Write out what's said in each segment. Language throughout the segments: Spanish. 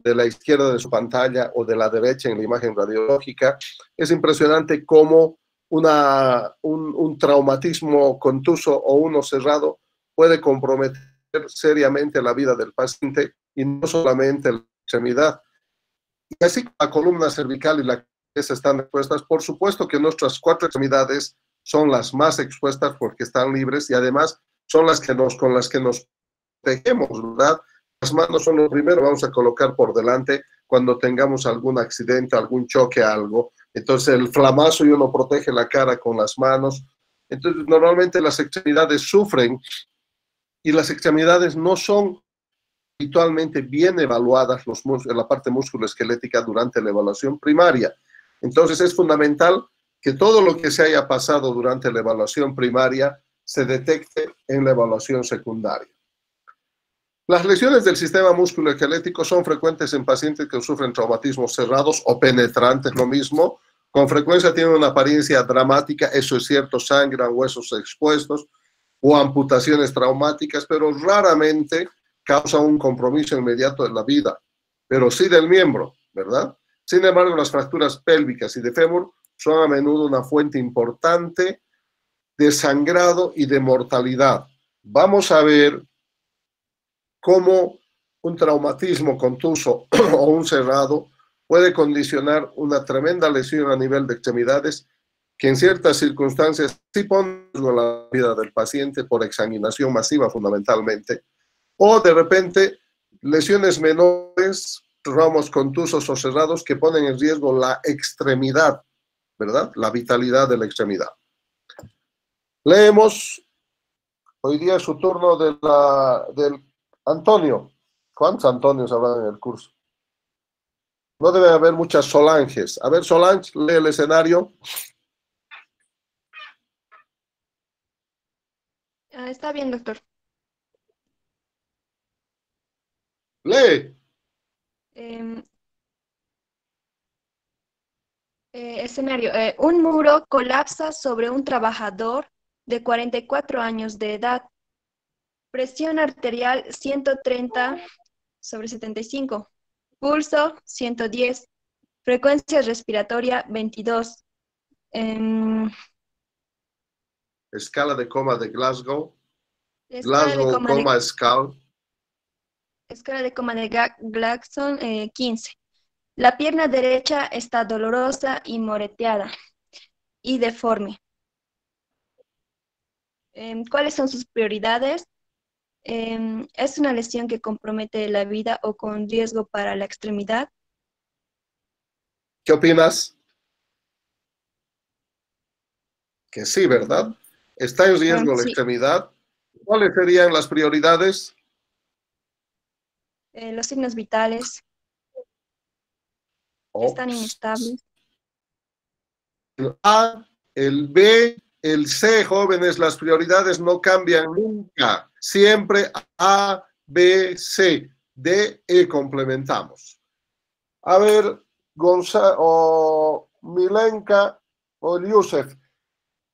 de la izquierda de su pantalla o de la derecha en la imagen radiológica. Es impresionante cómo un traumatismo contuso o uno cerrado puede comprometer seriamente la vida del paciente y no solamente la extremidad. Y así la columna cervical y la cabeza están expuestas. Por supuesto que nuestras 4 extremidades son las más expuestas porque están libres y además son con las que nos protegemos, ¿verdad? Las manos son lo primero que vamos a colocar por delante cuando tengamos algún accidente, algún choque, algo. Entonces el flamazo y uno protege la cara con las manos. Entonces normalmente las extremidades sufren y las extremidades no son habitualmente bien evaluadas en la parte musculoesquelética durante la evaluación primaria. Entonces es fundamental que todo lo que se haya pasado durante la evaluación primaria se detecte en la evaluación secundaria. Las lesiones del sistema musculoesquelético son frecuentes en pacientes que sufren traumatismos cerrados o penetrantes, lo mismo. Con frecuencia tienen una apariencia dramática, eso es cierto, sangran huesos expuestos o amputaciones traumáticas, pero raramente causa un compromiso inmediato de la vida, pero sí del miembro, ¿verdad? Sin embargo, las fracturas pélvicas y de fémur son a menudo una fuente importante de sangrado y de mortalidad. Vamos a ver cómo un traumatismo contuso o un cerrado puede condicionar una tremenda lesión a nivel de extremidades que en ciertas circunstancias sí ponen en riesgo la vida del paciente por exsanguinación masiva fundamentalmente, o de repente lesiones menores, traumas contusos o cerrados que ponen en riesgo la extremidad, ¿verdad? La vitalidad de la extremidad. Leemos, hoy día es su turno del Antonio. ¿Cuántos Antonios habrán en el curso? No debe haber muchas Solanges. A ver, Solange, lee el escenario. Está bien, doctor. Lee. Escenario. Un muro colapsa sobre un trabajador de 44 años de edad. Presión arterial 130/75. Pulso 110. Frecuencia respiratoria 22. Escala de coma de Glasgow. Escala de Glasgow, coma, escala. Escala de coma de Gladstone 15. La pierna derecha está dolorosa y moreteada y deforme. ¿Cuáles son sus prioridades? ¿Es una lesión que compromete la vida o con riesgo para la extremidad? ¿Qué opinas? Que sí, ¿verdad? ¿Está en riesgo la Sí. extremidad? ¿Cuáles serían las prioridades? Los signos vitales están inestables. El A, el B, el C, jóvenes, las prioridades no cambian nunca. Siempre A, B, C, D, E complementamos. A ver, Gonzalo, o Milenka o Yusef.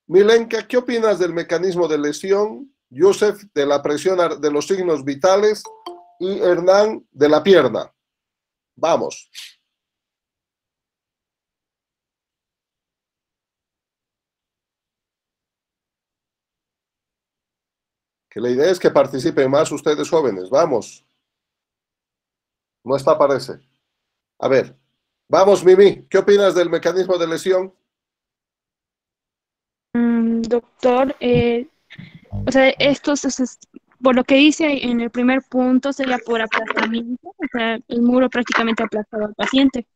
Milenka, ¿qué opinas del mecanismo de lesión? Yusef, de la presión de los signos vitales y Hernán, de la pierna. Vamos. Que la idea es que participen más ustedes jóvenes. Vamos. No está, parece. A ver. Vamos, Mimi. ¿Qué opinas del mecanismo de lesión? Doctor, o sea, por lo que dice en el primer punto sería por aplastamiento, o sea, el muro prácticamente aplastado al paciente.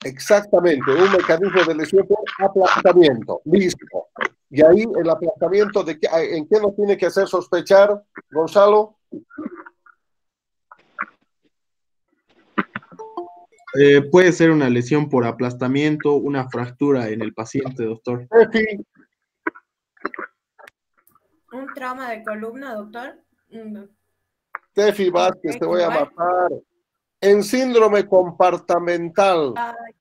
Exactamente, un mecanismo de lesión por aplastamiento. Listo. Y ahí el aplastamiento, ¿en qué nos tiene que hacer sospechar, Gonzalo? Puede ser una lesión por aplastamiento, una fractura en el paciente, doctor. Sí. ¿Un trauma de columna, doctor? Tefi Vázquez, te voy a matar. En síndrome compartamental,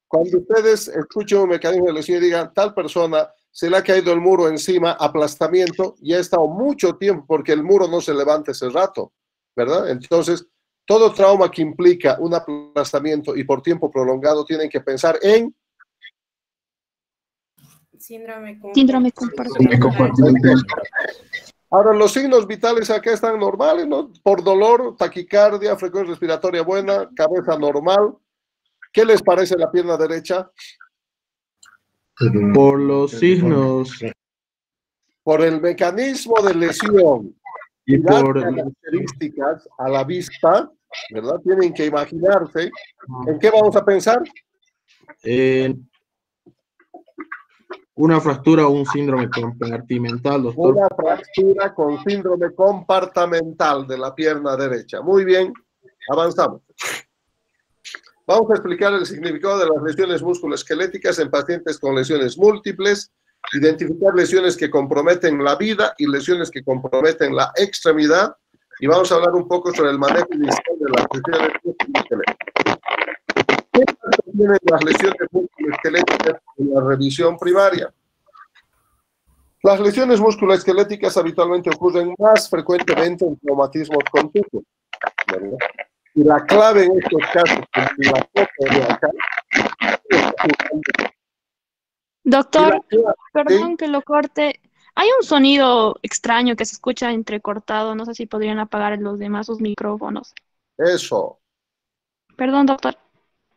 cuando ustedes escuchen un mecanismo de lesión y digan, tal persona se le ha caído el muro encima, aplastamiento, y ha estado mucho tiempo porque el muro no se levanta ese rato, ¿verdad? Entonces, todo trauma que implica un aplastamiento y por tiempo prolongado tienen que pensar en Síndrome compartimental. Ahora, los signos vitales acá están normales, ¿no? Por dolor, taquicardia, frecuencia respiratoria buena, cabeza normal. ¿Qué les parece la pierna derecha? Por los signos Por el mecanismo de lesión y las por características a la vista, ¿verdad? Tienen que imaginarse. ¿En qué vamos a pensar? una fractura o un síndrome compartimental, doctor. Una fractura con síndrome compartimental de la pierna derecha. Muy bien, avanzamos. Vamos a explicar el significado de las lesiones musculoesqueléticas en pacientes con lesiones múltiples, identificar lesiones que comprometen la vida y lesiones que comprometen la extremidad, y vamos a hablar un poco sobre el manejo inicial de las lesiones musculoesqueléticas. ¿Qué tanto tienen las lesiones musculoesqueléticas en la revisión primaria? Las lesiones musculoesqueléticas habitualmente ocurren más frecuentemente en traumatismos contusos, ¿verdad? Y la clave en estos casos, como la foto de acá, Doctor, perdón ¿sí? que lo corte. Hay un sonido extraño que se escucha entrecortado. No sé si podrían apagar los demás sus micrófonos. Eso. Perdón, doctor.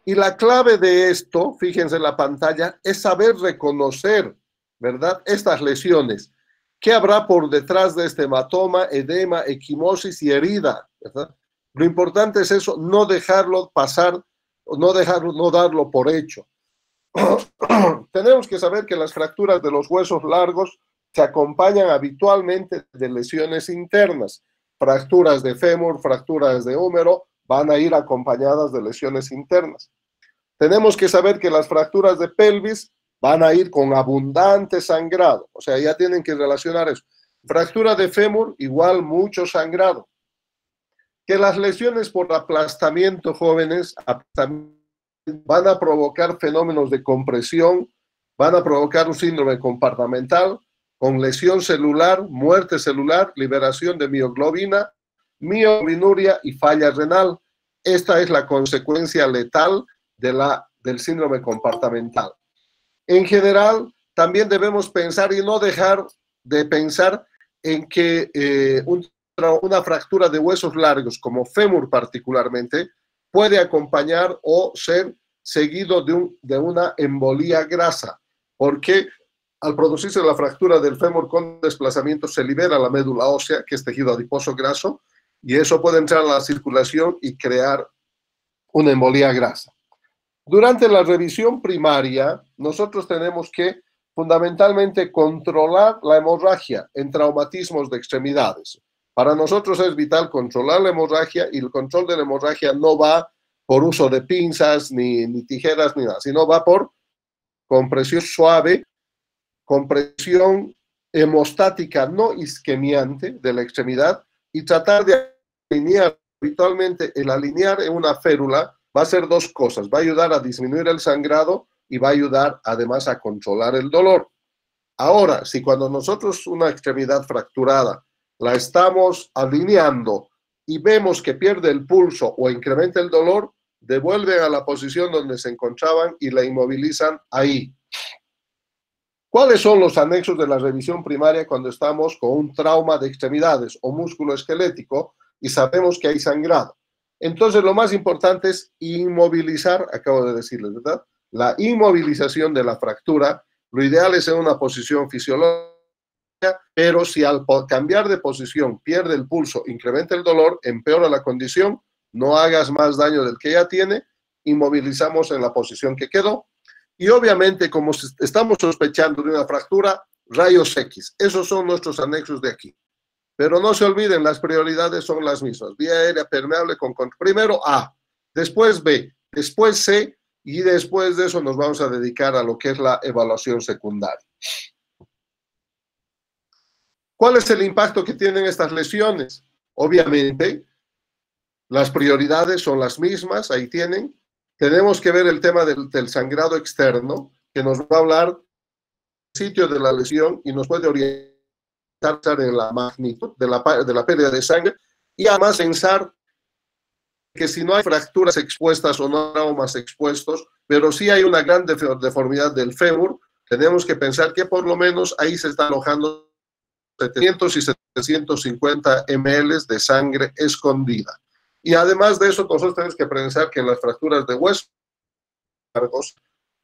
Y la clave de esto, fíjense en la pantalla, es saber reconocer, ¿verdad? Estas lesiones. ¿Qué habrá por detrás de este hematoma, edema, equimosis y herida? ¿Verdad? Lo importante es eso, no dejarlo pasar, no darlo por hecho. Tenemos que saber que las fracturas de los huesos largos se acompañan habitualmente de lesiones internas. Fracturas de fémur, fracturas de húmero, van a ir acompañadas de lesiones internas. Tenemos que saber que las fracturas de pelvis van a ir con abundante sangrado, o sea, ya tienen que relacionar eso. Fractura de fémur, igual mucho sangrado. Que las lesiones por aplastamiento, jóvenes, van a provocar fenómenos de compresión, van a provocar un síndrome compartimental con lesión celular, muerte celular, liberación de mioglobina, mioglobinuria y falla renal. Esta es la consecuencia letal del síndrome compartimental. En general, también debemos pensar y no dejar de pensar en que una fractura de huesos largos, como fémur particularmente, puede acompañar o ser seguido de una embolía grasa, porque al producirse la fractura del fémur con desplazamiento se libera la médula ósea, que es tejido adiposo graso, y eso puede entrar a la circulación y crear una embolía grasa. Durante la revisión primaria, nosotros tenemos que fundamentalmente controlar la hemorragia en traumatismos de extremidades. Para nosotros es vital controlar la hemorragia, y el control de la hemorragia no va por uso de pinzas, ni tijeras, ni nada, sino va por compresión suave, compresión hemostática no isquemiante de la extremidad, y tratar de alinear. Habitualmente el alinear en una férula va a hacer dos cosas: va a ayudar a disminuir el sangrado y va a ayudar además a controlar el dolor. Ahora, si cuando nosotros una extremidad fracturada la estamos alineando y vemos que pierde el pulso o incrementa el dolor, devuelven a la posición donde se encontraban y la inmovilizan ahí. ¿Cuáles son los anexos de la revisión primaria cuando estamos con un trauma de extremidades o músculo esquelético y sabemos que hay sangrado? Entonces, lo más importante es inmovilizar, acabo de decirles, ¿verdad? La inmovilización de la fractura. Lo ideal es en una posición fisiológica, pero si al cambiar de posición pierde el pulso, incrementa el dolor, empeora la condición, no hagas más daño del que ya tiene, inmovilizamos en la posición que quedó. Y obviamente, como estamos sospechando de una fractura, rayos X. Esos son nuestros anexos de aquí. Pero no se olviden, las prioridades son las mismas. Vía aérea permeable con primero A, después B, después C, y después de eso nos vamos a dedicar a lo que es la evaluación secundaria. ¿Cuál es el impacto que tienen estas lesiones? Obviamente, las prioridades son las mismas, ahí tienen. Tenemos que ver el tema del sangrado externo, que nos va a hablar del sitio de la lesión y nos puede orientar en la magnitud de la pérdida de sangre, y además pensar que si no hay fracturas expuestas o no traumas expuestos, pero sí hay una gran deformidad del fémur, tenemos que pensar que por lo menos ahí se está alojando 700 y 750 ml de sangre escondida. Y además de eso, nosotros tenemos que pensar que en las fracturas de hueso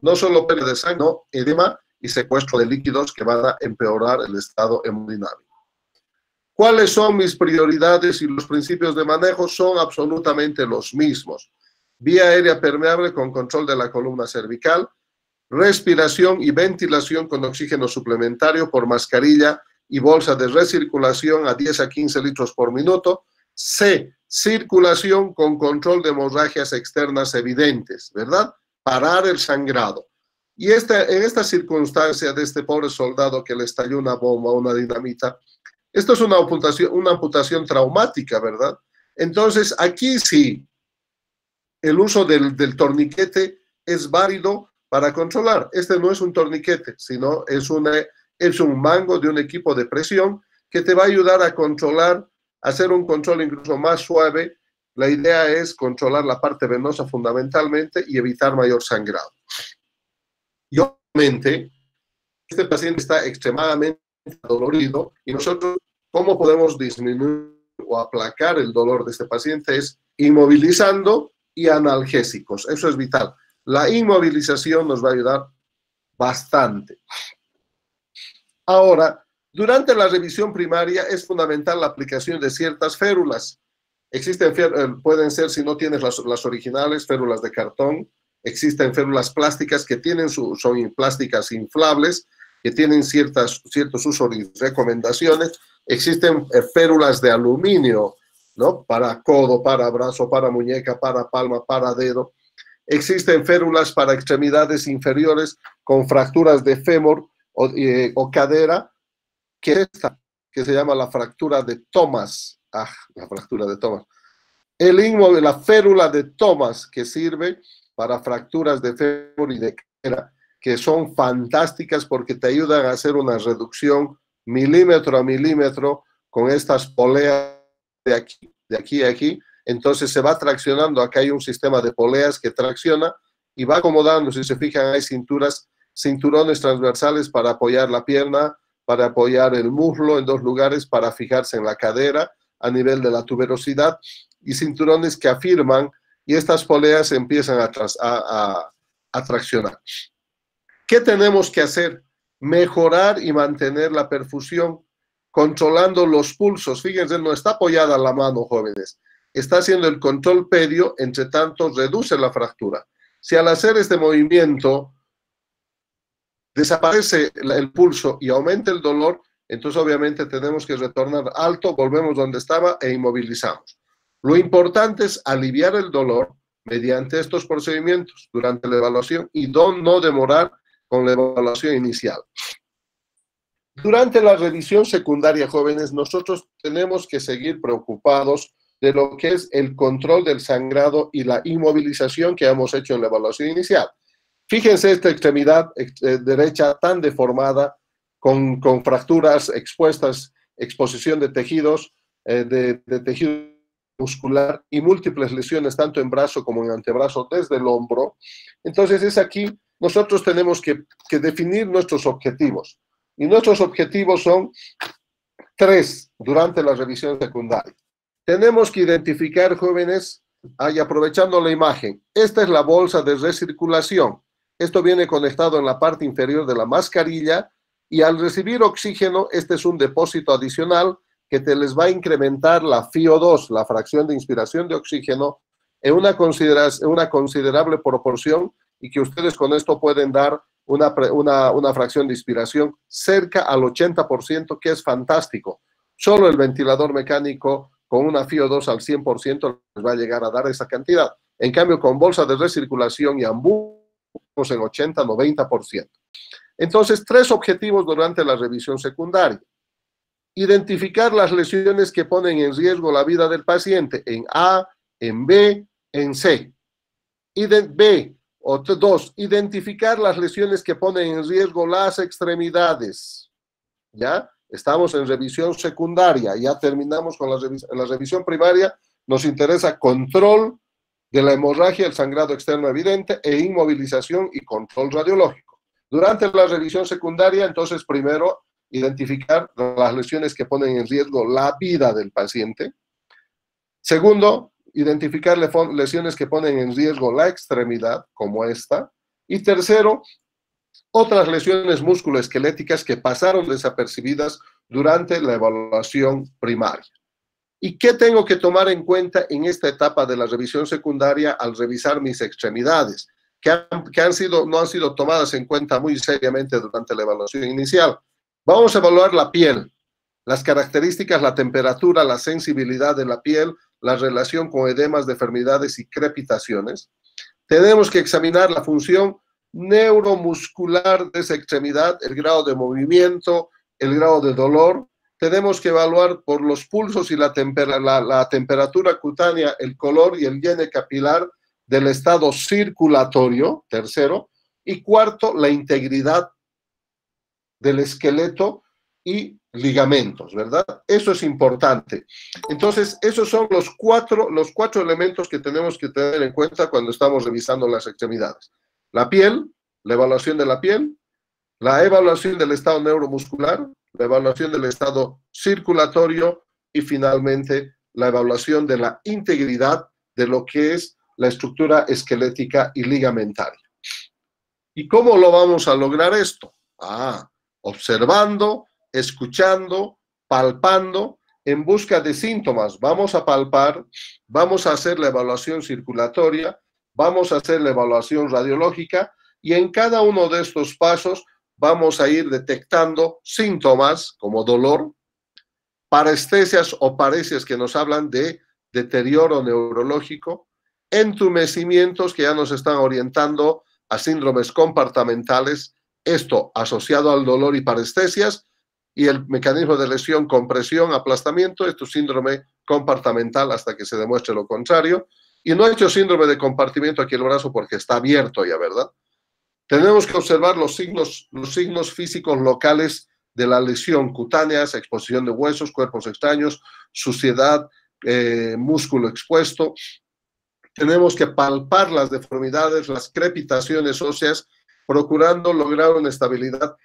no solo pérdida de sangre, sino edema y secuestro de líquidos que van a empeorar el estado hemodinámico. ¿Cuáles son mis prioridades y los principios de manejo? Son absolutamente los mismos. Vía aérea permeable con control de la columna cervical, respiración y ventilación con oxígeno suplementario por mascarilla y bolsa de recirculación a 10 a 15 litros por minuto. C, circulación con control de hemorragias externas evidentes, ¿verdad? Parar el sangrado. Y en esta circunstancia de este pobre soldado que le estalló una bomba, una dinamita, esto es una amputación traumática, ¿verdad? Entonces, aquí sí, el uso del torniquete es válido para controlar. Este no es un torniquete, sino es un mango de un equipo de presión que te va a ayudar a controlar, a hacer un control incluso más suave. La idea es controlar la parte venosa fundamentalmente y evitar mayor sangrado. Y obviamente, este paciente está extremadamente dolorido y nosotros, ¿cómo podemos disminuir o aplacar el dolor de este paciente? Es inmovilizando y analgésicos. Eso es vital. La inmovilización nos va a ayudar bastante. Ahora, durante la revisión primaria es fundamental la aplicación de ciertas férulas. Existen, pueden ser, si no tienes las originales, férulas de cartón. Existen férulas plásticas que son plásticas inflables, que tienen ciertos usos y recomendaciones. Existen férulas de aluminio, ¿no? Para codo, para brazo, para muñeca, para palma, para dedo. Existen férulas para extremidades inferiores con fracturas de fémur o cadera, que se llama la fractura de Thomas. La fractura de Thomas. La férula de Thomas, que sirve para fracturas de fémur y de cadera, que son fantásticas porque te ayudan a hacer una reducción milímetro a milímetro con estas poleas de aquí a aquí. Entonces se va traccionando. Acá hay un sistema de poleas que tracciona y va acomodando. Si se fijan, hay cinturones transversales para apoyar la pierna, para apoyar el muslo en dos lugares, para fijarse en la cadera a nivel de la tuberosidad, y cinturones que afirman, y estas poleas empiezan a traccionar. ¿Qué tenemos que hacer? Mejorar y mantener la perfusión, controlando los pulsos. Fíjense, no está apoyada la mano, jóvenes. Está haciendo el control pedio, entre tanto reduce la fractura. Si al hacer este movimiento desaparece el pulso y aumenta el dolor, entonces obviamente tenemos que retornar alto, volvemos donde estaba e inmovilizamos. Lo importante es aliviar el dolor mediante estos procedimientos durante la evaluación y no demorar con la evaluación inicial. Durante la revisión secundaria, jóvenes, nosotros tenemos que seguir preocupados de lo que es el control del sangrado y la inmovilización que hemos hecho en la evaluación inicial. Fíjense esta extremidad derecha tan deformada, con fracturas expuestas, exposición de tejidos, de tejido muscular y múltiples lesiones tanto en brazo como en antebrazo desde el hombro. Entonces es aquí, nosotros tenemos que definir nuestros objetivos. Y nuestros objetivos son 3 durante la revisión secundaria. Tenemos que identificar, jóvenes, y aprovechando la imagen, esta es la bolsa de recirculación. Esto viene conectado en la parte inferior de la mascarilla y al recibir oxígeno, este es un depósito adicional que te les va a incrementar la FiO2, la fracción de inspiración de oxígeno, en una considerable proporción y que ustedes con esto pueden dar una fracción de inspiración cerca al 80%, que es fantástico. Solo el ventilador mecánico con una FiO2 al 100% les va a llegar a dar esa cantidad. En cambio, con bolsa de recirculación y ambú, en 80-90%. Entonces, 3 objetivos durante la revisión secundaria. Identificar las lesiones que ponen en riesgo la vida del paciente en A, en B, en C. B2, identificar las lesiones que ponen en riesgo las extremidades. ¿Ya? Estamos en revisión secundaria, ya terminamos con la revisión primaria, nos interesa control de la hemorragia, el sangrado externo evidente e inmovilización y control radiológico. Durante la revisión secundaria, entonces, primero, identificar las lesiones que ponen en riesgo la vida del paciente. Segundo, identificar lesiones que ponen en riesgo la extremidad, como esta. Y tercero, otras lesiones musculoesqueléticas que pasaron desapercibidas durante la evaluación primaria. ¿Y qué tengo que tomar en cuenta en esta etapa de la revisión secundaria al revisar mis extremidades, que no han sido tomadas en cuenta muy seriamente durante la evaluación inicial? Vamos a evaluar la piel, las características, la temperatura, la sensibilidad de la piel, la relación con edemas, deformidades y crepitaciones. Tenemos que examinar la función neuromuscular de esa extremidad, el grado de movimiento, el grado de dolor. Tenemos que evaluar por los pulsos y la temperatura cutánea, el color y el llene capilar del estado circulatorio, tercero. Y cuarto, la integridad del esqueleto y ligamentos, ¿verdad? Eso es importante. Entonces, esos son los cuatro elementos que tenemos que tener en cuenta cuando estamos revisando las extremidades. La piel, la evaluación de la piel, la evaluación del estado neuromuscular, la evaluación del estado circulatorio y finalmente la evaluación de la integridad de lo que es la estructura esquelética y ligamentaria. ¿Y cómo lo vamos a lograr esto? Observando, escuchando, palpando, en busca de síntomas. Vamos a palpar, vamos a hacer la evaluación circulatoria, vamos a hacer la evaluación radiológica y en cada uno de estos pasos vamos a ir detectando síntomas como dolor, parestesias o parecias que nos hablan de deterioro neurológico, entumecimientos que ya nos están orientando a síndromes compartimentales, esto asociado al dolor y parestesias, y el mecanismo de lesión, compresión, aplastamiento, esto es síndrome compartimental hasta que se demuestre lo contrario. Y no he hecho síndrome de compartimiento aquí el brazo porque está abierto ya, ¿verdad? Tenemos que observar los signos físicos locales de la lesión cutáneas, exposición de huesos, cuerpos extraños, suciedad, músculo expuesto. Tenemos que palpar las deformidades, las crepitaciones óseas, procurando lograr una estabilidad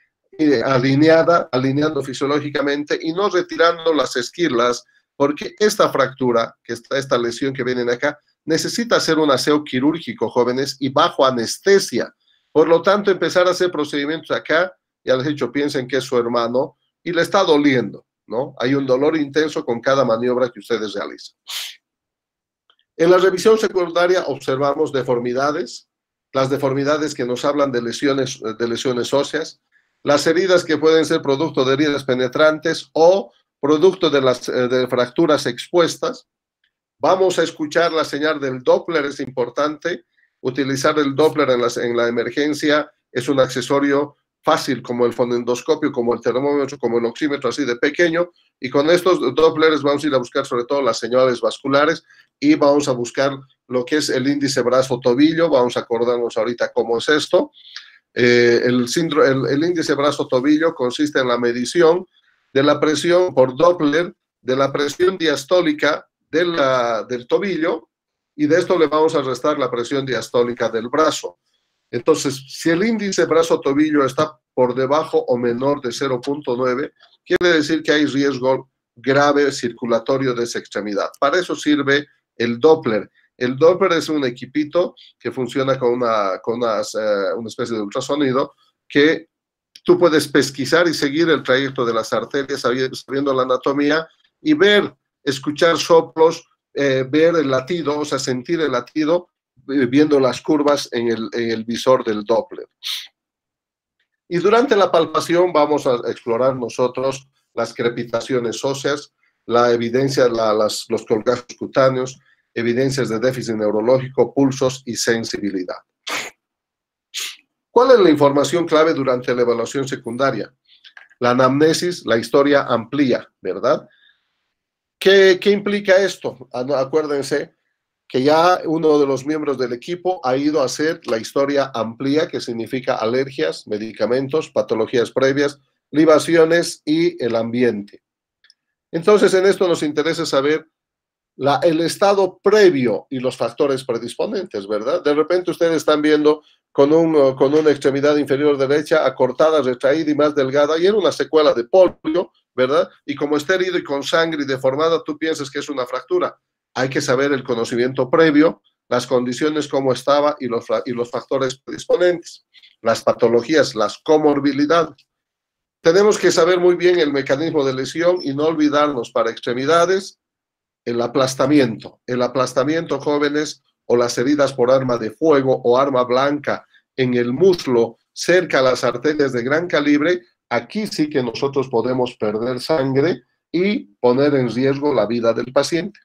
alineando fisiológicamente y no retirando las esquirlas, porque esta fractura, esta lesión que vienen acá, necesita hacer un aseo quirúrgico, jóvenes, y bajo anestesia. Por lo tanto, empezar a hacer procedimientos acá, ya les he dicho, piensen que es su hermano, y le está doliendo, ¿no? Hay un dolor intenso con cada maniobra que ustedes realizan. En la revisión secundaria observamos deformidades, las deformidades que nos hablan de lesiones óseas, las heridas que pueden ser producto de heridas penetrantes o producto de fracturas expuestas. Vamos a escuchar la señal del Doppler, es importante. Utilizar el Doppler en la emergencia es un accesorio fácil, como el fonendoscopio, como el termómetro, como el oxímetro, así de pequeño. Y con estos Dopplers vamos a ir a buscar sobre todo las señales vasculares y vamos a buscar lo que es el índice brazo-tobillo. Vamos a acordarnos ahorita cómo es esto. El índice brazo-tobillo consiste en la medición de la presión por Doppler, de la presión diastólica del tobillo, y de esto le vamos a restar la presión diastólica del brazo. Entonces, si el índice brazo-tobillo está por debajo o menor de 0.9, quiere decir que hay riesgo grave circulatorio de esa extremidad. Para eso sirve el Doppler. El Doppler es un equipito que funciona con una especie de ultrasonido que tú puedes pesquisar y seguir el trayecto de las arterias sabiendo la anatomía y escuchar soplos, ver el latido, o sea, sentir el latido, viendo las curvas en el visor del Doppler. Y durante la palpación vamos a explorar nosotros las crepitaciones óseas, la evidencia, los colgajos cutáneos, evidencias de déficit neurológico, pulsos y sensibilidad. ¿Cuál es la información clave durante la evaluación secundaria? La anamnesis, la historia amplía, ¿verdad? ¿Qué implica esto? Acuérdense que ya uno de los miembros del equipo ha ido a hacer la historia amplía, que significa alergias, medicamentos, patologías previas, libaciones y el ambiente. Entonces, en esto nos interesa saber el estado previo y los factores predisponentes, ¿verdad? De repente ustedes están viendo con una extremidad inferior derecha acortada, retraída y más delgada, y era una secuela de polio, ¿verdad? Y como está herido y con sangre y deformada, tú piensas que es una fractura. Hay que saber el conocimiento previo, las condiciones, cómo estaba y los factores predisponentes, las patologías, las comorbilidades. Tenemos que saber muy bien el mecanismo de lesión y no olvidarnos para extremidades el aplastamiento, jóvenes, o las heridas por arma de fuego o arma blanca en el muslo, cerca a las arterias de gran calibre. Aquí sí que nosotros podemos perder sangre y poner en riesgo la vida del paciente.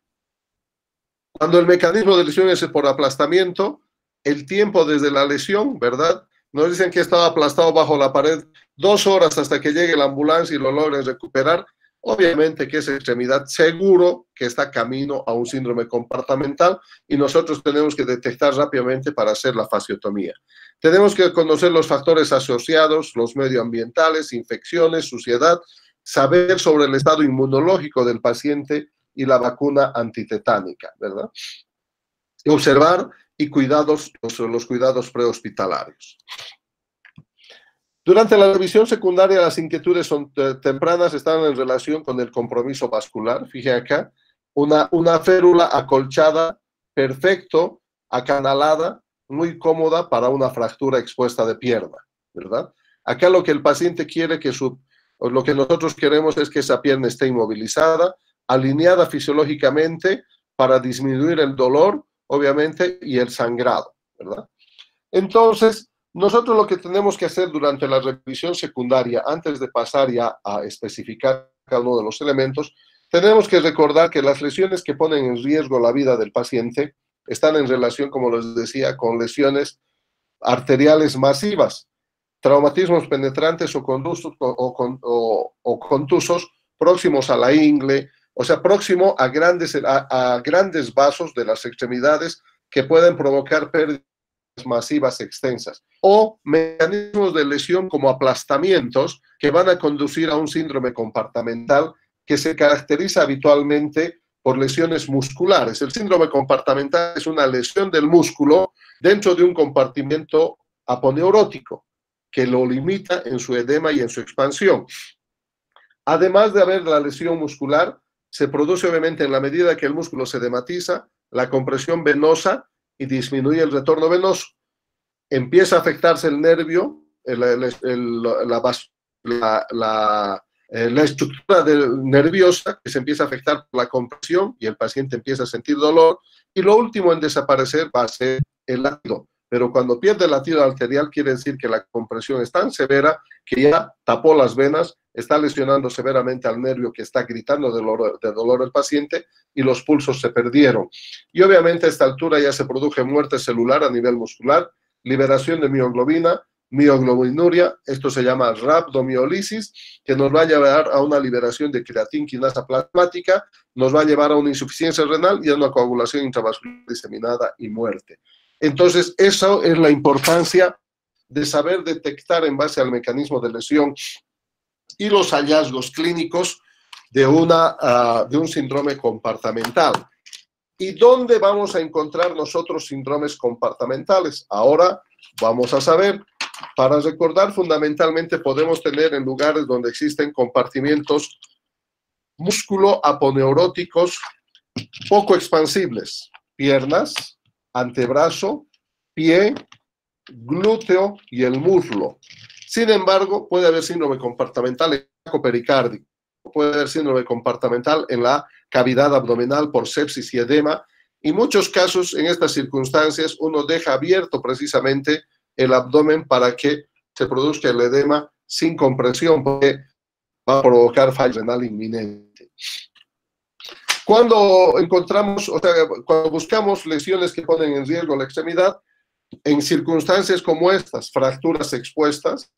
Cuando el mecanismo de lesión es por aplastamiento, el tiempo desde la lesión, ¿verdad? Nos dicen que estaba aplastado bajo la pared 2 horas hasta que llegue la ambulancia y lo logren recuperar. Obviamente que esa extremidad seguro que está camino a un síndrome compartimental y nosotros tenemos que detectar rápidamente para hacer la fasciotomía. Tenemos que conocer los factores asociados, los medioambientales, infecciones, suciedad, saber sobre el estado inmunológico del paciente y la vacuna antitetánica, ¿verdad? Y observar y los cuidados prehospitalarios. Durante la revisión secundaria, las inquietudes tempranas están en relación con el compromiso vascular. Fíjense acá, una férula acolchada, perfecto, acanalada, muy cómoda para una fractura expuesta de pierna, ¿verdad? Acá lo que el paciente quiere, lo que nosotros queremos es que esa pierna esté inmovilizada, alineada fisiológicamente para disminuir el dolor, obviamente, y el sangrado, ¿verdad? Entonces, nosotros lo que tenemos que hacer durante la revisión secundaria, antes de pasar ya a especificar cada uno de los elementos, tenemos que recordar que las lesiones que ponen en riesgo la vida del paciente están en relación, como les decía, con lesiones arteriales masivas, traumatismos penetrantes o contusos próximos a la ingle, o sea, próximo a grandes vasos de las extremidades que pueden provocar pérdidas masivas extensas, o mecanismos de lesión como aplastamientos que van a conducir a un síndrome compartimental que se caracteriza habitualmente por lesiones musculares. El síndrome compartimental es una lesión del músculo dentro de un compartimento aponeurótico que lo limita en su edema y en su expansión. Además de haber la lesión muscular, se produce obviamente en la medida que el músculo se edematiza, la compresión venosa y disminuye el retorno venoso. Empieza a afectarse el nervio, la estructura nerviosa, que se empieza a afectar por la compresión y el paciente empieza a sentir dolor. Y lo último en desaparecer va a ser el latido. Pero cuando pierde el latido arterial quiere decir que la compresión es tan severa que ya tapó las venas, está lesionando severamente al nervio que está gritando de dolor el paciente y los pulsos se perdieron. Y obviamente a esta altura ya se produce muerte celular a nivel muscular, liberación de mioglobina, mioglobinuria, esto se llama rhabdomiólisis, que nos va a llevar a una liberación de creatinquinasa plasmática, nos va a llevar a una insuficiencia renal y a una coagulación intravascular diseminada y muerte. Entonces, eso es la importancia de saber detectar en base al mecanismo de lesión y los hallazgos clínicos de un síndrome compartimental. ¿Y dónde vamos a encontrar nosotros síndromes compartimentales? Ahora vamos a saber. Para recordar, fundamentalmente podemos tener en lugares donde existen compartimientos músculo-aponeuróticos poco expansibles, piernas, antebrazo, pie, glúteo y el muslo. Sin embargo, puede haber síndrome compartimental en el pericárdico, puede haber síndrome compartimental en la cavidad abdominal por sepsis y edema. En muchos casos, en estas circunstancias, uno deja abierto precisamente el abdomen para que se produzca el edema sin compresión, porque va a provocar falla renal inminente. Cuando cuando buscamos lesiones que ponen en riesgo la extremidad, en circunstancias como estas, fracturas expuestas,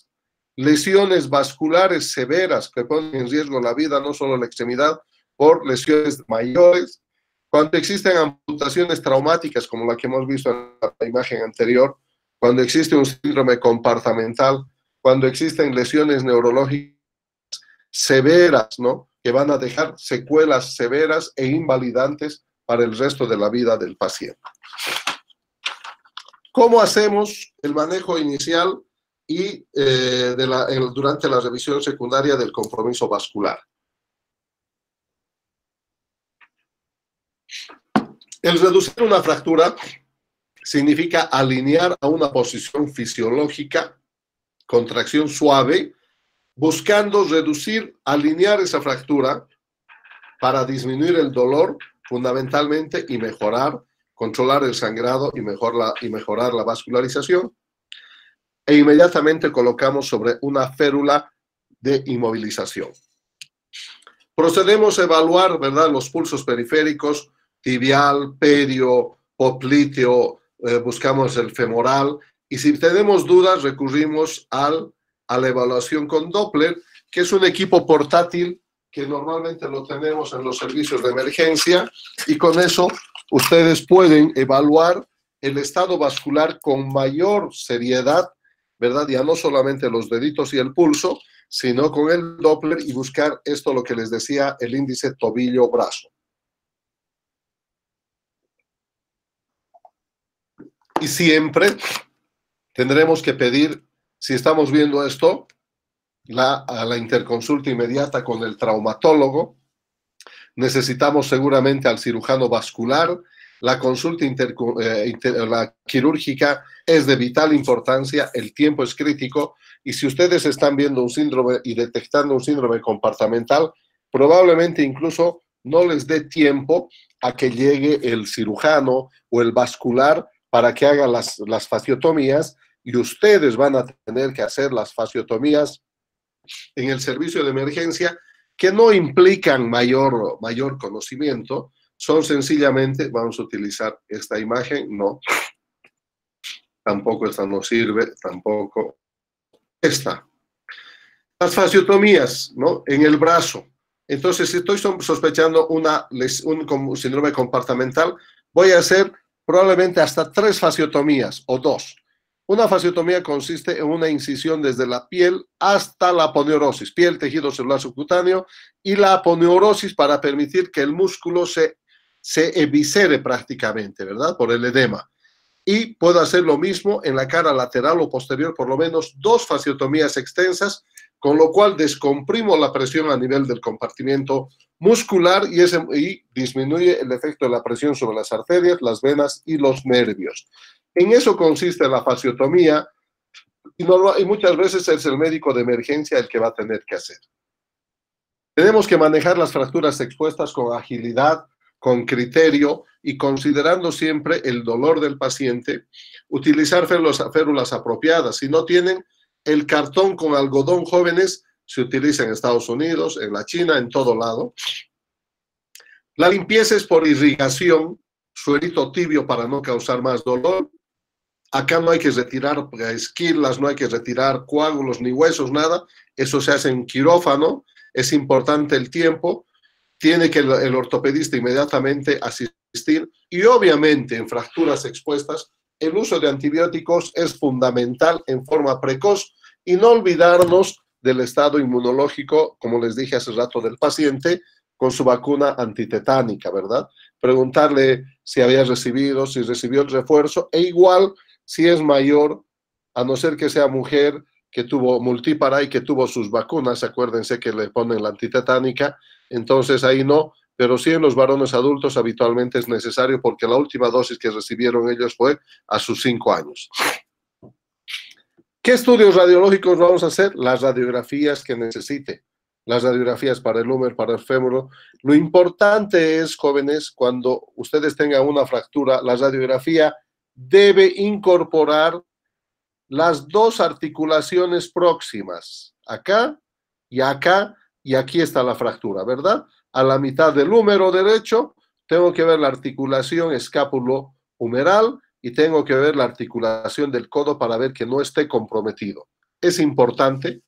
lesiones vasculares severas que ponen en riesgo la vida, no solo la extremidad, por lesiones mayores, cuando existen amputaciones traumáticas como la que hemos visto en la imagen anterior, cuando existe un síndrome compartimental, cuando existen lesiones neurológicas severas, ¿no?, que van a dejar secuelas severas e invalidantes para el resto de la vida del paciente. ¿Cómo hacemos el manejo inicial y durante la revisión secundaria del compromiso vascular? El reducir una fractura significa alinear a una posición fisiológica, contracción suave, buscando reducir, alinear esa fractura para disminuir el dolor fundamentalmente y mejorar, controlar el sangrado y mejorar la vascularización. E inmediatamente colocamos sobre una férula de inmovilización. Procedemos a evaluar, ¿verdad?, los pulsos periféricos, tibial, perio, popliteo, buscamos el femoral, y si tenemos dudas recurrimos a la evaluación con Doppler, que es un equipo portátil que normalmente lo tenemos en los servicios de emergencia, y con eso ustedes pueden evaluar el estado vascular con mayor seriedad, ¿verdad? Ya no solamente los deditos y el pulso, sino con el Doppler y buscar esto, lo que les decía, el índice tobillo-brazo. Y siempre tendremos que pedir, si estamos viendo esto, a la interconsulta inmediata con el traumatólogo. Necesitamos seguramente al cirujano vascular. La consulta la quirúrgica es de vital importancia, el tiempo es crítico, y si ustedes están viendo un síndrome y detectando un síndrome compartimental, probablemente incluso no les dé tiempo a que llegue el cirujano o el vascular para que haga las fasciotomías, y ustedes van a tener que hacer las fasciotomías en el servicio de emergencia, que no implican mayor conocimiento, son sencillamente, vamos a utilizar esta imagen, no, tampoco esta no sirve, tampoco esta. Las fasciotomías, ¿no?, en el brazo. Entonces, si estoy sospechando un síndrome compartimental, voy a hacer probablemente hasta 3 fasciotomías o 2. Una fasciotomía consiste en una incisión desde la piel hasta la aponeurosis, piel, tejido celular subcutáneo, y la aponeurosis para permitir que el músculo se eviscere prácticamente, ¿verdad?, por el edema. Y puedo hacer lo mismo en la cara lateral o posterior, por lo menos 2 fasciotomías extensas, con lo cual descomprimo la presión a nivel del compartimiento muscular y disminuye el efecto de la presión sobre las arterias, las venas y los nervios. En eso consiste la fasciotomía, y muchas veces es el médico de emergencia el que va a tener que hacer. Tenemos que manejar las fracturas expuestas con agilidad, con criterio y considerando siempre el dolor del paciente, utilizar férulas apropiadas. Si no tienen, el cartón con algodón jóvenes se utiliza en Estados Unidos, en la China, en todo lado. La limpieza es por irrigación, suerito tibio para no causar más dolor. Acá no hay que retirar esquilas, no hay que retirar coágulos ni huesos, nada. Eso se hace en quirófano. Es importante el tiempo. Tiene que el ortopedista inmediatamente asistir. Y obviamente en fracturas expuestas, el uso de antibióticos es fundamental en forma precoz, y no olvidarnos del estado inmunológico, como les dije hace rato, del paciente con su vacuna antitetánica, ¿verdad? Preguntarle si había recibido, si recibió el refuerzo, e igual si es mayor, a no ser que sea mujer que tuvo multípara y que tuvo sus vacunas, acuérdense que le ponen la antitetánica, entonces ahí no, pero sí en los varones adultos habitualmente es necesario, porque la última dosis que recibieron ellos fue a sus 5 años. ¿Qué estudios radiológicos vamos a hacer? Las radiografías que necesite. Las radiografías para el húmero, para el fémur. Lo importante es, jóvenes, cuando ustedes tengan una fractura, la radiografía debe incorporar las 2 articulaciones próximas. Acá, y aquí está la fractura, ¿verdad? A la mitad del húmero derecho tengo que ver la articulación escápulo-humeral y tengo que ver la articulación del codo para ver que no esté comprometido. Es importante.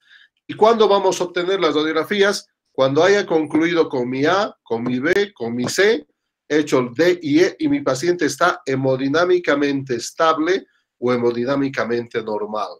¿Y cuándo vamos a obtener las radiografías? Cuando haya concluido con mi A, con mi B, con mi C, hecho el D y E, y mi paciente está hemodinámicamente estable o hemodinámicamente normal.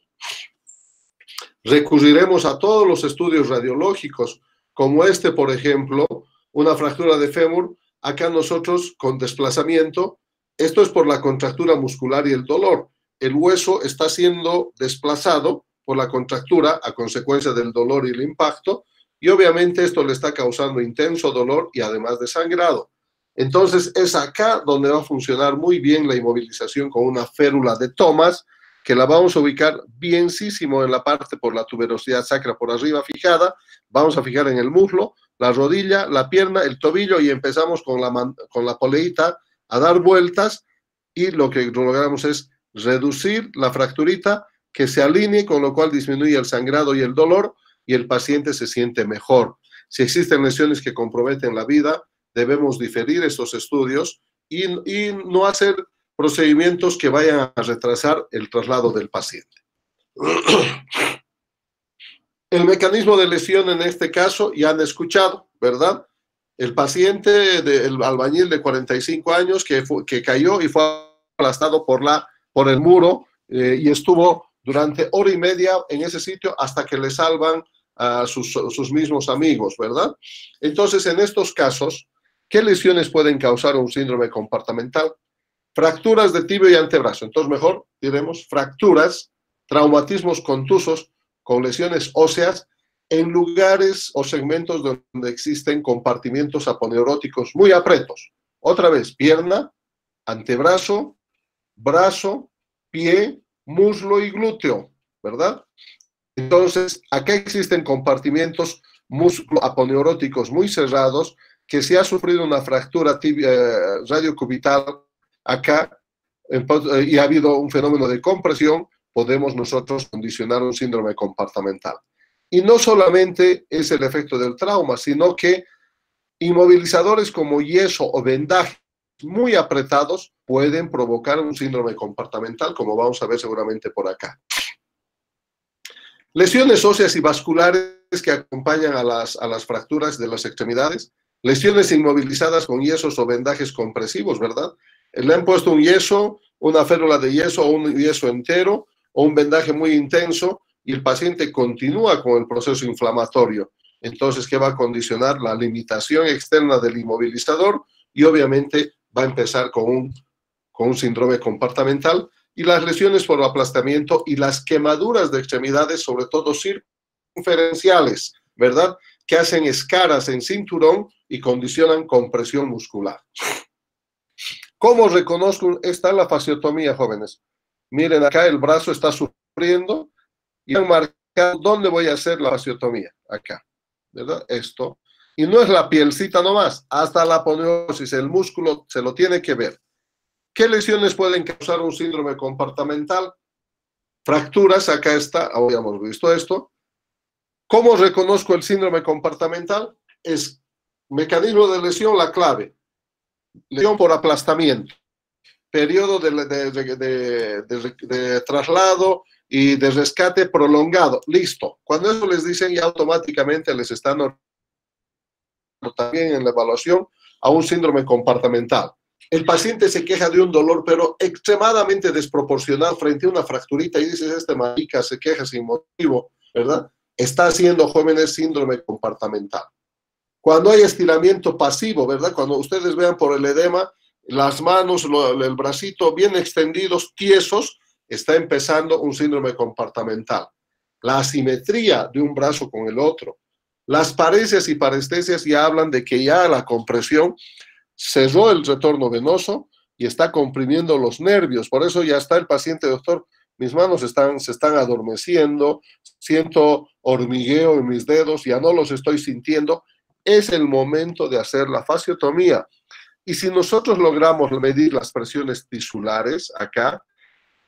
Recurriremos a todos los estudios radiológicos, como este, por ejemplo, una fractura de fémur, acá nosotros con desplazamiento, esto es por la contractura muscular y el dolor. El hueso está siendo desplazado por la contractura a consecuencia del dolor y el impacto, y obviamente esto le está causando intenso dolor y además de sangrado. Entonces es acá donde va a funcionar muy bien la inmovilización con una férula de Thomas, que la vamos a ubicar bienísimo en la parte por la tuberosidad sacra por arriba fijada. Vamos a fijar en el muslo, la rodilla, la pierna, el tobillo, y empezamos con la poleita a dar vueltas, y lo que logramos es reducir la fracturita, que se alinee, con lo cual disminuye el sangrado y el dolor, y el paciente se siente mejor. Si existen lesiones que comprometen la vida, debemos diferir estos estudios y no hacer procedimientos que vayan a retrasar el traslado del paciente. El mecanismo de lesión en este caso ya han escuchado, ¿verdad? El paciente, el albañil de 45 años que cayó y fue aplastado por el muro y estuvo durante hora y media en ese sitio hasta que le salvan a sus mismos amigos, ¿verdad? Entonces, en estos casos, ¿qué lesiones pueden causar un síndrome compartimental? Fracturas de tibia y antebrazo. Entonces, mejor diremos fracturas, traumatismos contusos con lesiones óseas en lugares o segmentos donde existen compartimientos aponeuróticos muy apretos. Otra vez, pierna, antebrazo, brazo, pie, muslo y glúteo, ¿verdad? Entonces, acá existen compartimientos aponeuróticos muy cerrados que si ha sufrido una fractura radiocubital acá y ha habido un fenómeno de compresión, podemos nosotros condicionar un síndrome compartimental. Y no solamente es el efecto del trauma, sino que inmovilizadores como yeso o vendajes muy apretados pueden provocar un síndrome compartimental, como vamos a ver seguramente por acá. Lesiones óseas y vasculares que acompañan a las fracturas de las extremidades. Lesiones inmovilizadas con yesos o vendajes compresivos, ¿verdad? Le han puesto un yeso, una férula de yeso o un yeso entero o un vendaje muy intenso y el paciente continúa con el proceso inflamatorio. Entonces, ¿qué va a condicionar? La limitación externa del inmovilizador y obviamente va a empezar con un síndrome compartimental. Y las lesiones por aplastamiento y las quemaduras de extremidades, sobre todo circunferenciales, ¿verdad? Que hacen escaras en cinturón y condicionan compresión muscular. ¿Cómo reconozco? Está la fasciotomía, jóvenes. Miren, acá el brazo está sufriendo y han marcado dónde voy a hacer la fasciotomía. Acá, ¿verdad? Esto. Y no es la pielcita nomás, hasta la aponeurosis, el músculo se lo tiene que ver. ¿Qué lesiones pueden causar un síndrome compartimental? Fracturas, acá está, habíamos visto esto. ¿Cómo reconozco el síndrome compartimental? Es mecanismo de lesión la clave. Lesión por aplastamiento. Periodo de traslado y de rescate prolongado. Listo. Cuando eso les dicen, ya automáticamente les están también en la evaluación a un síndrome compartimental. El paciente se queja de un dolor, pero extremadamente desproporcionado frente a una fracturita y dices, este marica se queja sin motivo, ¿verdad? Está haciendo, jóvenes, síndrome compartimental. Cuando hay estiramiento pasivo, ¿verdad? Cuando ustedes vean por el edema, las manos, el bracito bien extendidos, tiesos, está empezando un síndrome compartimental. La asimetría de un brazo con el otro. Las paresias y parestesias ya hablan de que ya la compresión cerró el retorno venoso y está comprimiendo los nervios. Por eso ya está el paciente, doctor, mis manos se están adormeciendo, siento hormigueo en mis dedos, ya no los estoy sintiendo. Es el momento de hacer la fasciotomía. Y si nosotros logramos medir las presiones tisulares acá,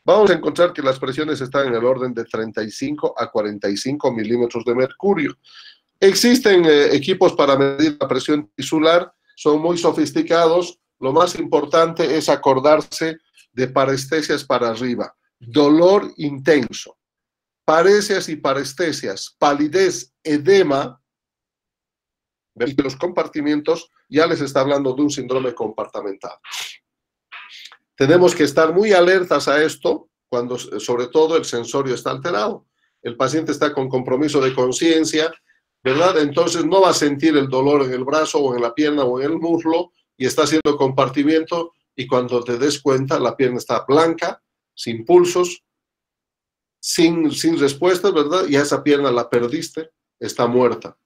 vamos a encontrar que las presiones están en el orden de 35 a 45 milímetros de mercurio. Existen equipos para medir la presión tisular, son muy sofisticados. Lo más importante es acordarse de parestesias para arriba. Dolor intenso, paresias y parestesias, palidez, edema, de los compartimientos, ya les está hablando de un síndrome compartimental. Tenemos que estar muy alertas a esto cuando, sobre todo, el sensorio está alterado. El paciente está con compromiso de conciencia, ¿verdad? Entonces no va a sentir el dolor en el brazo o en la pierna o en el muslo, y está haciendo compartimiento, y cuando te des cuenta, la pierna está blanca, sin pulsos, sin respuestas, ¿verdad? Y a esa pierna la perdiste, está muerta.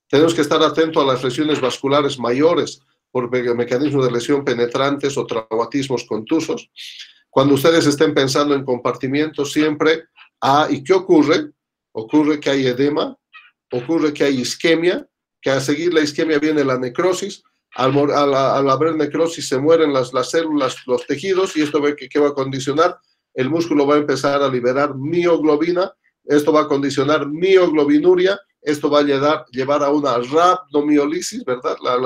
Tenemos que estar atentos a las lesiones vasculares mayores por mecanismos de lesión penetrantes o traumatismos contusos. Cuando ustedes estén pensando en compartimiento, siempre, ¿y qué ocurre? Ocurre que hay edema, ocurre que hay isquemia, que a seguir la isquemia viene la necrosis. Al haber necrosis se mueren las células, los tejidos, y esto ¿qué va a condicionar? El músculo va a empezar a liberar mioglobina, esto va a condicionar mioglobinuria, esto va a llevar a una rhabdomiólisis, ¿verdad? La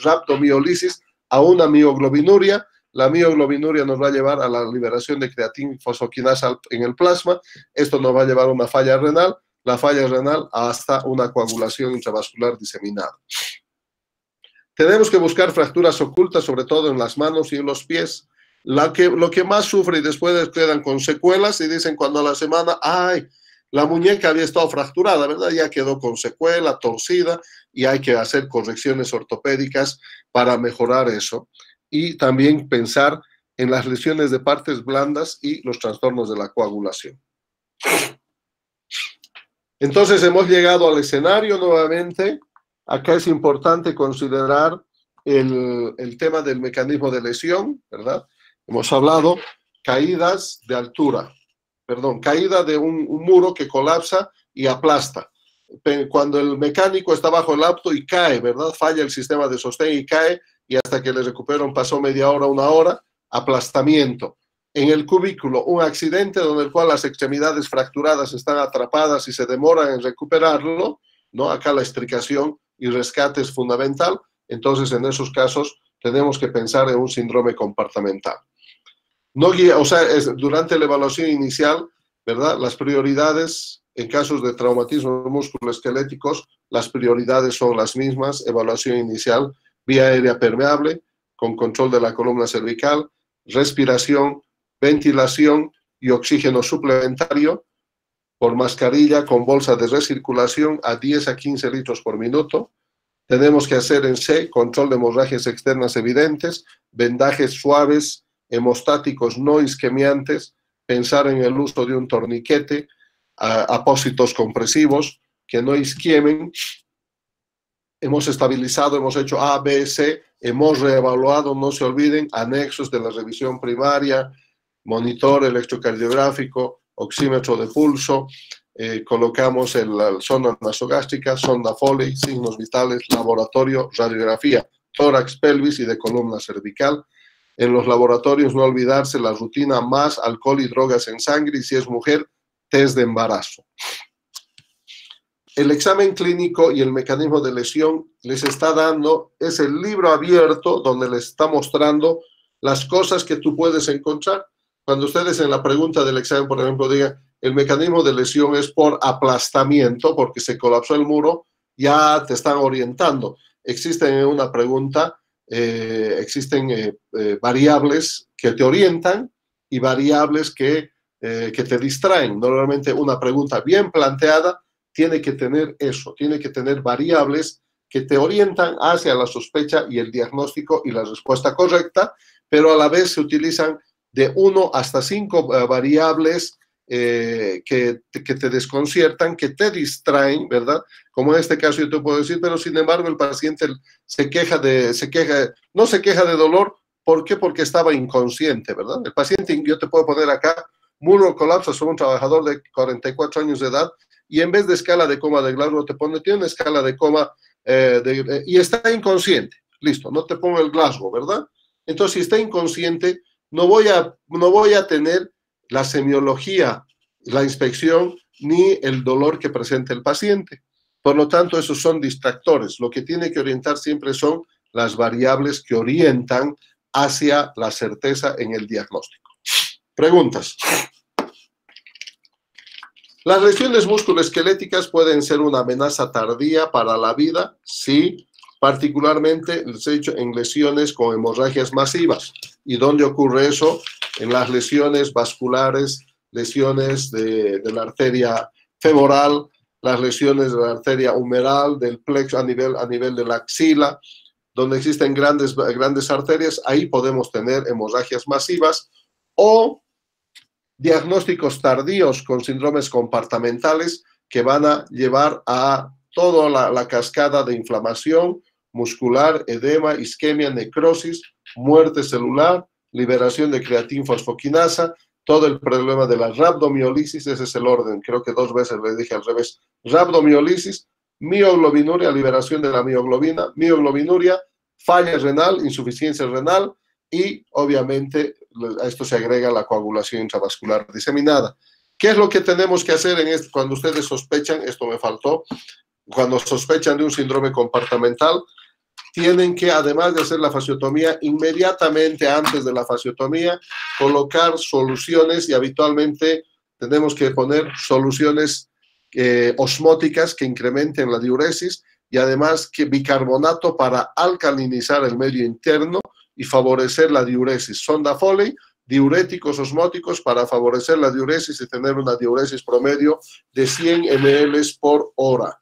rhabdomiólisis a una mioglobinuria. La mioglobinuria nos va a llevar a la liberación de creatina y fosfoquinasa en el plasma. Esto nos va a llevar a una falla renal, la falla renal hasta una coagulación intravascular diseminada. Tenemos que buscar fracturas ocultas, sobre todo en las manos y en los pies. Lo que más sufre y después quedan con secuelas y dicen cuando a la semana, ¡ay! La muñeca había estado fracturada, ¿verdad? Ya quedó con secuela, torcida, y hay que hacer correcciones ortopédicas para mejorar eso. Y también pensar en las lesiones de partes blandas y los trastornos de la coagulación. Entonces hemos llegado al escenario nuevamente. Acá es importante considerar el tema del mecanismo de lesión, ¿verdad? Hemos hablado caídas de altura, caída de un muro que colapsa y aplasta. Cuando el mecánico está bajo el auto y cae, ¿verdad? Falla el sistema de sostén y cae, y hasta que le recuperan pasó media hora, una hora, aplastamiento. En el cubículo, un accidente donde el cual las extremidades fracturadas están atrapadas y se demoran en recuperarlo, ¿no? Acá la extricación y rescate es fundamental. Entonces, en esos casos, tenemos que pensar en un síndrome compartimental. Durante la evaluación inicial, ¿verdad? Las prioridades, en casos de traumatismos musculoesqueléticos, las prioridades son las mismas. Evaluación inicial, vía aérea permeable, con control de la columna cervical, respiración, ventilación y oxígeno suplementario por mascarilla con bolsa de recirculación a 10 a 15 litros por minuto. Tenemos que hacer en C, control de hemorragias externas evidentes, vendajes suaves, hemostáticos no isquemiantes, pensar en el uso de un torniquete, apósitos compresivos que no isquiemen. Hemos estabilizado, hemos hecho A, B, C, hemos reevaluado, no se olviden, anexos de la revisión primaria, monitor electrocardiográfico, oxímetro de pulso, colocamos la sonda nasogástrica, sonda Foley, signos vitales, laboratorio, radiografía, tórax, pelvis y de columna cervical. En los laboratorios no olvidarse la rutina más alcohol y drogas en sangre, y si es mujer, test de embarazo. El examen clínico y el mecanismo de lesión les está dando, es el libro abierto donde les está mostrando las cosas que tú puedes encontrar. Cuando ustedes en la pregunta del examen, por ejemplo, digan, el mecanismo de lesión es por aplastamiento, porque se colapsó el muro, ya te están orientando. Existen en una pregunta, variables que te orientan y variables que te distraen. Normalmente una pregunta bien planteada tiene que tener eso, tiene que tener variables que te orientan hacia la sospecha y el diagnóstico y la respuesta correcta, pero a la vez se utilizan de 1 hasta 5 variables que te desconciertan, que te distraen, ¿verdad? Como en este caso yo te puedo decir, pero sin embargo el paciente no se queja de dolor. ¿Por qué? Porque estaba inconsciente, ¿verdad? El paciente, yo te puedo poner acá, muro colapsa, soy un trabajador de 44 años de edad, y en vez de escala de coma de Glasgow tiene una escala de coma y está inconsciente. Listo, no te pongo el Glasgow, ¿verdad? Entonces, si está inconsciente, no voy a tener la semiología, la inspección, ni el dolor que presenta el paciente. Por lo tanto, esos son distractores. Lo que tiene que orientar siempre son las variables que orientan hacia la certeza en el diagnóstico. Preguntas. ¿Las lesiones musculoesqueléticas pueden ser una amenaza tardía para la vida? Sí, particularmente, les he dicho, en lesiones con hemorragias masivas. ¿Y dónde ocurre eso? En las lesiones vasculares, lesiones de la arteria femoral, las lesiones de la arteria humeral, del plexo a nivel de la axila, donde existen grandes arterias, ahí podemos tener hemorragias masivas o diagnósticos tardíos con síndromes compartimentales que van a llevar a toda la cascada de inflamación muscular, edema, isquemia, necrosis, muerte celular, liberación de creatinfosfoquinasa, todo el problema de la rhabdomiolisis, ese es el orden, creo que 2 veces le dije al revés, rhabdomiolisis, mioglobinuria, liberación de la mioglobina, mioglobinuria, falla renal, insuficiencia renal y obviamente a esto se agrega la coagulación intravascular diseminada. ¿Qué es lo que tenemos que hacer cuando ustedes sospechan, esto me faltó, cuando sospechan de un síndrome compartimental? Tienen que, además de hacer la fasciotomía, inmediatamente antes de la fasciotomía, colocar soluciones y habitualmente tenemos que poner soluciones osmóticas que incrementen la diuresis y además que bicarbonato para alcalinizar el medio interno y favorecer la diuresis. Sonda Foley, diuréticos osmóticos para favorecer la diuresis y tener una diuresis promedio de 100 ml por hora.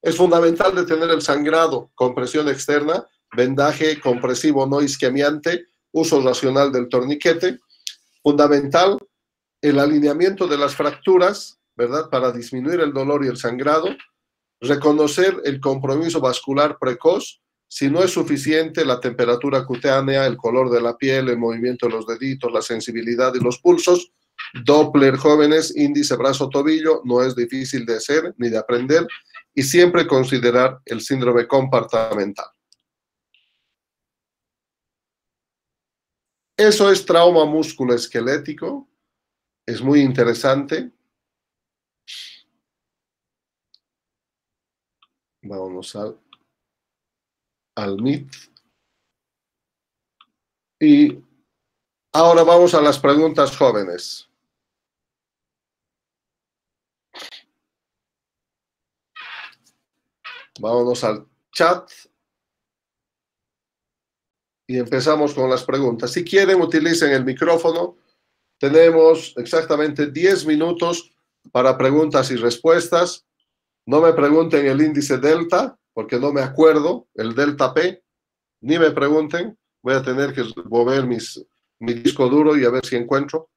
Es fundamental detener el sangrado, compresión externa, vendaje compresivo no isquemiante, uso racional del torniquete. Fundamental el alineamiento de las fracturas, ¿verdad? Para disminuir el dolor y el sangrado. Reconocer el compromiso vascular precoz. Si no es suficiente, la temperatura cutánea, el color de la piel, el movimiento de los deditos, la sensibilidad y los pulsos. Doppler jóvenes, índice, brazo, tobillo, no es difícil de hacer ni de aprender. Y siempre considerar el síndrome compartimental. Eso es trauma musculoesquelético. Es muy interesante. Vamos al MIT. Y ahora vamos a las preguntas jóvenes. Vámonos al chat y empezamos con las preguntas. Si quieren, utilicen el micrófono. Tenemos exactamente 10 minutos para preguntas y respuestas. No me pregunten el índice delta, porque no me acuerdo, el delta P. Ni me pregunten. Voy a tener que mover mi disco duro y a ver si encuentro.